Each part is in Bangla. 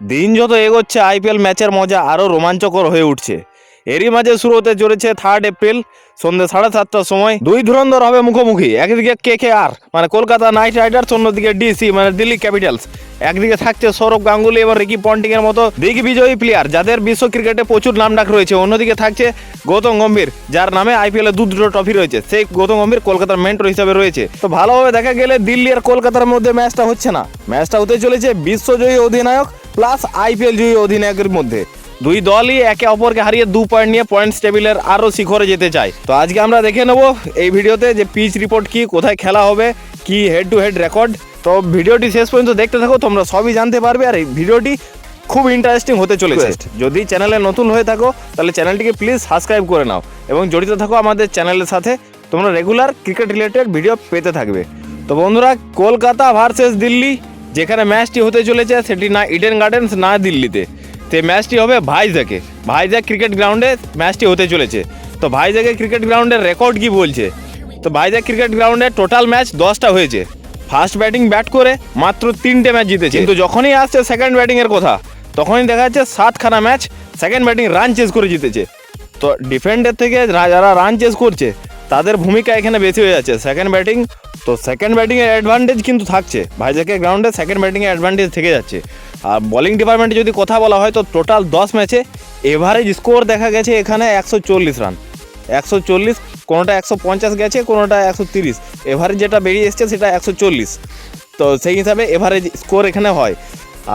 দিন যত এগোচ্ছে আইপিএল ম্যাচের মজা আরও রোমাঞ্চকর হয়ে উঠছে। এরই মাঝে শুরু হতে চলেছে 3 এপ্রিল সন্ধ্যে 7:30টার সময় দুই ধুরন্ধর হবে মুখোমুখি। একদিকে কেকেআর মানে কলকাতা নাইট রাইডার্স, অন্যদিকে ডিসি মানে দিল্লি ক্যাপিটালস। একদিকে থাকছে সৌরভ গাঙ্গুলি এবং রিকি পন্টিংয়ের মতো দিগ্বিজয়ী প্লেয়ার যাদের বিশ্ব ক্রিকেটে প্রচুর নামডাক রয়েছে। অন্যদিকে থাকছে গৌতম গম্ভীর, যার নামে আইপিএলে দুটো ট্রফি রয়েছে। সেই গৌতম গম্ভীর কলকাতার মেন্টর হিসেবে রয়েছে। তো ভালোভাবে দেখা গেলে দিল্লি আর কলকাতার মধ্যে ম্যাচটা হচ্ছে না, ম্যাচটা হতে চলেছে বিশ্বজয়ী অধিনায়ক প্লাস আইপিএল জয়ী অধিনায়কের মধ্যে। দুই দলই একে অপরকে হারিয়ে 2 পয়েন্ট নিয়ে পয়েন্টস টেবিলের আরও শিখরে যেতে চায়। তো আজকে আমরা দেখে নেব এই ভিডিওতে যে পিচ রিপোর্ট কি, কোথায় খেলা হবে, কি হেড টু হেড রেকর্ড। তো ভিডিওটি শেষ পর্যন্ত দেখতে থাকো, তোমরা সবই জানতে পারবে। আর এই ভিডিওটি খুব ইন্টারেস্টিং হতে চলেছে। যদি চ্যানেলে নতুন হয়ে থাকো তাহলে চ্যানেলটিকে প্লিজ সাবস্ক্রাইব করে নাও এবং জড়িত থাকো আমাদের চ্যানেলের সাথে। তোমরা রেগুলার ক্রিকেট রিলেটেড ভিডিও পেতে থাকবে। তো বন্ধুরা, কলকাতা ভার্সেস দিল্লি যেখানে ম্যাচটি হতে চলেছে সেটি না ইডেন গার্ডেন্স না দিল্লিতে, তো ম্যাচটি হবে ভাইজ্যাক ক্রিকেট গ্রাউন্ডে ম্যাচটি হতে চলেছে। তো ভাইজ্যাকের ক্রিকেট গ্রাউন্ডের রেকর্ড কি বলছে? তো ভাইজ্যাক ক্রিকেট গ্রাউন্ডে টোটাল ম্যাচ 10টা হয়েছে। ফার্স্ট ব্যাটিং ব্যাট করে মাত্র 3টে ম্যাচ জিতেছে। কিন্তু যখনই আসছে সেকেন্ড ব্যাটিংয়ের কথা তখনই দেখা যাচ্ছে 7খানা match second batting run chase করে জিতেছে। তো ডিফেন্ডের থেকে যারা রান চেস করছে তাদের ভূমিকা এখানে বেশি হয়ে যাচ্ছে সেকেন্ড ব্যাটিং। তো সেকেন্ড ব্যাটিংয়ের অ্যাডভান্টেজ কিন্তু থাকছে, ভাইজ্যাকের গ্রাউন্ডে সেকেন্ড ব্যাটিংয়ের অ্যাডভান্টেজ থেকে যাচ্ছে। আর বোলিং ডিপার্টমেন্টে যদি কথা বলা হয় তো টোটাল 10 ম্যাচে এভারেজ স্কোর দেখা গেছে এখানে 140 রান, 140, কোনোটা 150 গেছে, কোনোটা 130, এভারেজ যেটা বেরিয়ে এসছে সেটা 140। তো সেই হিসাবে এভারেজ স্কোর এখানে হয়।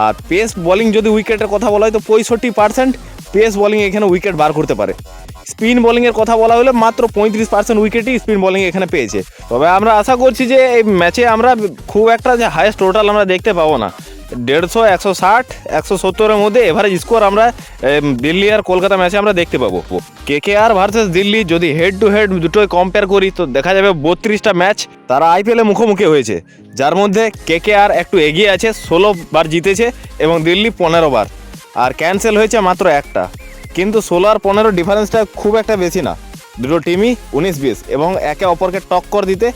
আর পেস বোলিং যদি উইকেটের কথা বলা হয় তো 65% পেস বোলিং এখানে উইকেট বার করতে পারে। স্পিন বোলিংয়ের কথা বলা হলে মাত্র 35% উইকেটই স্পিন বোলিং এখানে পেয়েছে। তবে আমরা আশা করছি যে এই ম্যাচে আমরা খুব একটা যে হাইয়েস্ট টোটাল আমরা দেখতে পাবো না। 150, 160, 170-এর মধ্যে এভারেজ স্কোর আমরা দিল্লি আর কলকাতা ম্যাচে আমরা দেখতে পাবো। কেকেআর ভার্সেস দিল্লি যদি হেড টু হেড দুটোই কম্পেয়ার করি তো দেখা যাবে 32টা ম্যাচ তারা আইপিএলে মুখোমুখি হয়েছে, যার মধ্যে কেকেআর একটু এগিয়ে আছে, 16 বার জিতেছে এবং দিল্লি 15 বার। আর ক্যান্সেল হয়েছে মাত্র একটা। কিন্তু 16 আর 15 ডিফারেন্সটা খুব একটা বেশি না, দুটো টিমই 19-20 এবং একে অপরকে টক্কর দিতে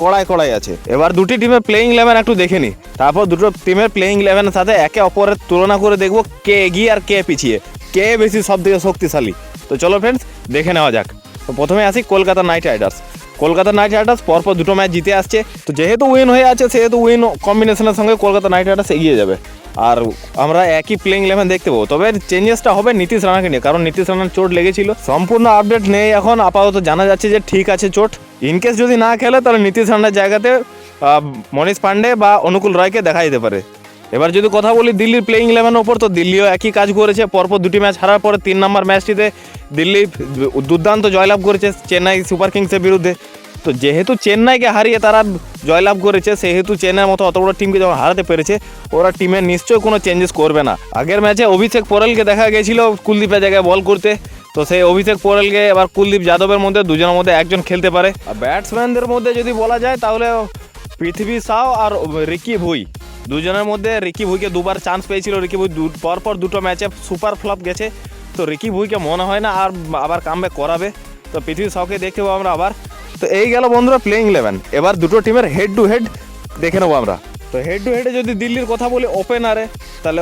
কড়াই আছে। এবার দুটি টিমের প্লেইং 11 একটু দেখে নিই, তারপর দুটো টিমের প্লেইং 11-এর সাথে একে অপরের তুলনা করে দেখবো কে এগিয়ে আর কে পিছিয়ে, কে বেশি সব থেকে শক্তিশালী। তো চলো ফ্রেন্ডস দেখে নেওয়া যাক। তো প্রথমে আসি কলকাতা নাইট রাইডার্স পরপর দুটো ম্যাচ জিতে আসছে। তো যেহেতু উইন হয়ে আছে সেহেতু উইন কম্বিনেশনের সঙ্গে কলকাতা নাইট রাইডার্স এগিয়ে যাবে। আর আমরা একই প্লেইং 11 দেখতে পাবো। তবে চেঞ্জেসটা হবে নীতিশ রানাকে নিয়ে, কারণ নীতিশ রানার চোট লেগেছিল। সম্পূর্ণ আপডেট নেই এখন, আপাতত জানা যাচ্ছে যে ঠিক আছে চোট। ইনকেস যদি না খেলে তাহলে নীতিশ রানার জায়গাতে মনীষ পান্ডে বা অনুকূল রায়কে দেখা যেতে পারে। এবার যদি কথা বলি দিল্লির প্লেইং 11 ওপর, তো দিল্লিও একই কাজ করেছে। পরপর দুটি ম্যাচ হারার পরে 3 নম্বর ম্যাচটিতে দিল্লি দুর্দান্ত জয়লাভ করেছে চেন্নাই সুপার কিংসের বিরুদ্ধে। তো যেহেতু চেন্নাইকে হারিয়ে তারা জয়লাভ করেছে সেহেতু চেন্নাইয়ের মতো অত বড় টিমকে যখন হারাতে পেরেছে ওরা টিমে নিশ্চয়ই কোনো চেঞ্জেস করবে না। আগের ম্যাচে অভিষেক পোরেলকে দেখা গেছিল কুলদীপের জায়গায় বল করতে। তো সেই অভিষেক পোরেলকে এবার কুলদীপ যাদবের মধ্যে দুজনের মধ্যে একজন খেলতে পারে। আর ব্যাটসম্যানদের মধ্যে যদি বলা যায় তাহলে পৃথ্বী শাও আর রিকি ভুই, দুজনের মধ্যে রিকি ভুইকে দুবার চান্স পেয়েছিল। রিকি ভুই পরপর দুটো ম্যাচে সুপার ফ্লপ গেছে। তো রিকি ভুইকে মনে হয় না আর আবার কামব্যাক করাবে। তো পৃথ্বী শাওকে দেখতে পাবো আমরা আবার। তো এই গেল বন্ধুরা প্লেইং 11। এবার দুটো টিমের হেড টু হেড দেখে নেবো আমরা। তো হেড টু হেডে যদি দিল্লির কথা বলি ওপেনারে, তাহলে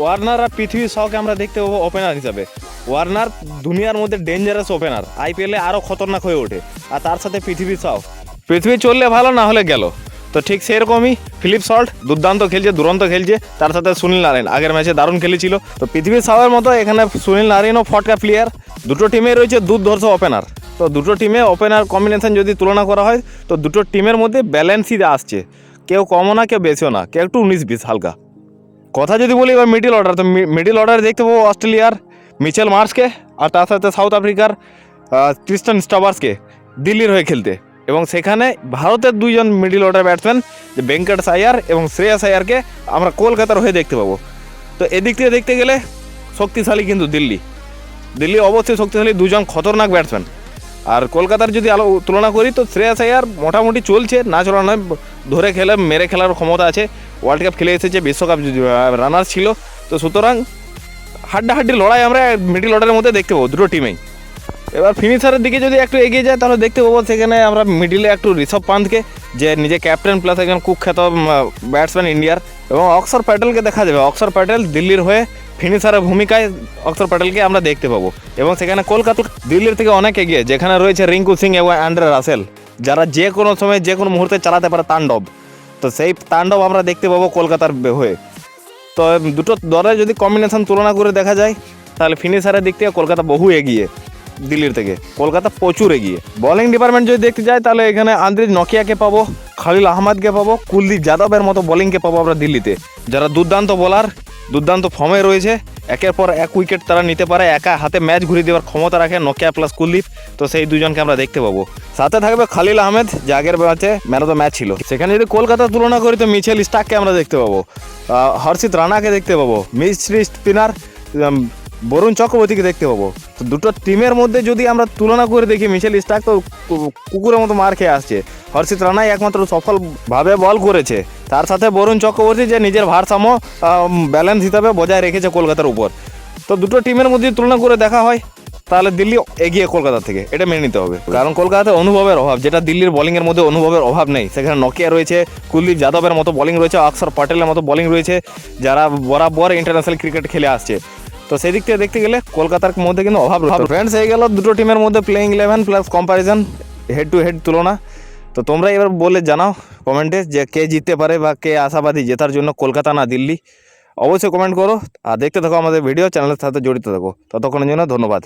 ওয়ার্নার আর পৃথ্বী শাওকে আমরা দেখতে পাবো ওপেনার হিসাবে। ওয়ার্নার দুনিয়ার মধ্যে ডেঞ্জারাস ওপেনার, আইপিএলে আরও খতরনাক হয়ে ওঠে। আর তার সাথে পৃথ্বী চললে ভালো, না হলে গেল। তো ঠিক সেরকমই ফিলিপ সল্ট দুর্দান্ত খেলছে, দুরন্ত খেলছে। তার সাথে সুনীল নারায়ণ আগের ম্যাচে দারুণ খেলেছিল। তো পৃথ্বী শাওয়ের মতো এখানে সুনীল নারায়ণও ফটকা প্লেয়ার। দুটো টিমে রয়েছে দুর্ধর্ষ ওপেনার। তো দুটো টিমে ওপেনার কম্বিনেশন যদি তুলনা করা হয় তো দুটো টিমের মধ্যে ব্যালেন্সই আসছে, কেউ কমও না কেউ বেশিও না, কেউ একটু 19-20 হালকা। কথা যদি বলি এবার মিডিল অর্ডার, তো মিডিল অর্ডারে দেখতে পাবো অস্ট্রেলিয়ার মিচেল মার্শকে আর তার সাথে সাউথ আফ্রিকার ক্রিস্টান স্টাবার্সকে দিল্লির হয়ে খেলতে। এবং সেখানে ভারতের দুইজন মিডিল অর্ডার ব্যাটসম্যান যে ভেঙ্কটেশ আয়ার এবং শ্রেয়াস আয়ারকে আমরা কলকাতার হয়ে দেখতে পাবো। তো এদিক থেকে দেখতে গেলে শক্তিশালী কিন্তু দিল্লি অবশ্যই শক্তিশালী, দুজন খতরনাক ব্যাটসম্যান। আর কলকাতার যদি তুলনা করি তো শ্রেয়াস আয়ার মোটামুটি চলছে, না চলা নয়, ধরে খেলে মেরে খেলার ক্ষমতা আছে। ওয়ার্ল্ড কাপ খেলে এসেছে, বিশ্বকাপ রানার ছিল। তো সুতরাং হাড্ডাহাড্ডি লড়াই আমরা মিডিল অর্ডারের মধ্যে দেখতে পাবো দুটো টিমেই। এবার ফিনিশারের দিকে যদি একটু এগিয়ে যায় তাহলে দেখতে পাবো সেখানে আমরা মিডিলে একটু ঋষভ পান্থকে, যে নিজে ক্যাপ্টেন প্লাস একজন কুখ্যাত ব্যাটসম্যান ইন্ডিয়ার, এবং অক্ষর প্যাটেলকে দেখা যাবে। অক্ষর প্যাটেল দিল্লির হয়ে ফিনিশারের ভূমিকায় অক্ষর প্যাটেলকে আমরা দেখতে পাবো। এবং সেখানে কলকাতা দিল্লির থেকে অনেক এগিয়ে, যেখানে রয়েছে রিঙ্কু সিং এবং অ্যান্ড্রে রাসেল, যারা যে কোনো সময় যে কোনো মুহূর্তে চালাতে পারে তাণ্ডব। তো সেই তাণ্ডব আমরা দেখতে পাবো কলকাতার হয়ে। তো দুটো দলের যদি কম্বিনেশন তুলনা করে দেখা যায়, তাহলে ফিনিশারের দিক থেকে কলকাতা বহু এগিয়ে দিল্লির থেকে, কলকাতা প্রচুর এগিয়ে। বোলিং ডিপার্টমেন্ট যদি দেখতে যাই, তাহলে এখানে আন্দ্রিজ নকিয়াকে পাবো, খালিল আহমদকে পাবো, কুলদীপ যাদবের মতো বোলিংকে পাবো আমরা দিল্লিতে, যারা দুর্দান্ত বোলার, দুর্দান্ত ফর্মে রয়েছে। একের পর এক উইকেট তারা নিতে পারে, একা হাতে ম্যাচ ঘুরিয়ে দেওয়ার ক্ষমতা রাখে নকিয়া প্লাস কুলদীপ। তো সেই দুজনকে আমরা দেখতে পাবো। সাথে থাকবে খালিল আহমেদ, যে আগের ম্যাচে ম্যান অফ দ্য ম্যাচ ছিল। সেখানে যদি কলকাতার তুলনা করি, তো মিচেল স্টার্ককে আমরা দেখতে পাবো, হর্ষিত রানাকে দেখতে পাবো, মিস্ট্রি স্পিনার বরুণ চক্রবর্তীকে দেখতে পাবো। তো দুটো টিমের মধ্যে যদি আমরা তুলনা করে দেখি, মিচেল স্টার্ক তো কুকুরের মতো মার খেয়ে আসছে, হর্ষিত রানাই একমাত্র সফলভাবে বল করেছে। তার সাথে বরুণ চক্রবর্তী, যে নিজের ভারসাম্য ব্যালেন্স হিসাবে বজায় রেখেছে কলকাতার উপর। তো দুটো টিমের মধ্যে তুলনা করে দেখা হয়, তাহলে দিল্লি এগিয়ে কলকাতা থেকে, এটা মেনে নিতে হবে। কারণ কলকাতাতে অনুভবের অভাব, যেটা দিল্লির বোলিংয়ের মধ্যে অনুভবের অভাব নেই। সেখানে নকিয়া রয়েছে, কুলদীপ যাদবের মতো বোলিং রয়েছে, অক্ষর প্যাটেলের মতো বোলিং রয়েছে, যারা বরাবর ইন্টারন্যাশনাল ক্রিকেট খেলে আসছে। তো সেই দিক থেকে দেখতে গেলে কলকাতার মধ্যে কিন্তু অভাব রয়েছে। ফ্রেন্ডস, হয়ে গেল দুটো টিমের মধ্যে playing 11 plus comparison, head to head তুলনা। তো তোমরা এবার বলে জানাও কমেন্টে যে কে জিততে পারে বা কে আশাবাদী জেতার জন্য, কলকাতা না দিল্লি। অবশ্যই কমেন্ট করো, আর দেখতে থাকো আমাদের ভিডিও, চ্যানেলের সাথে জড়িত থাকো। ততক্ষণের জন্য ধন্যবাদ।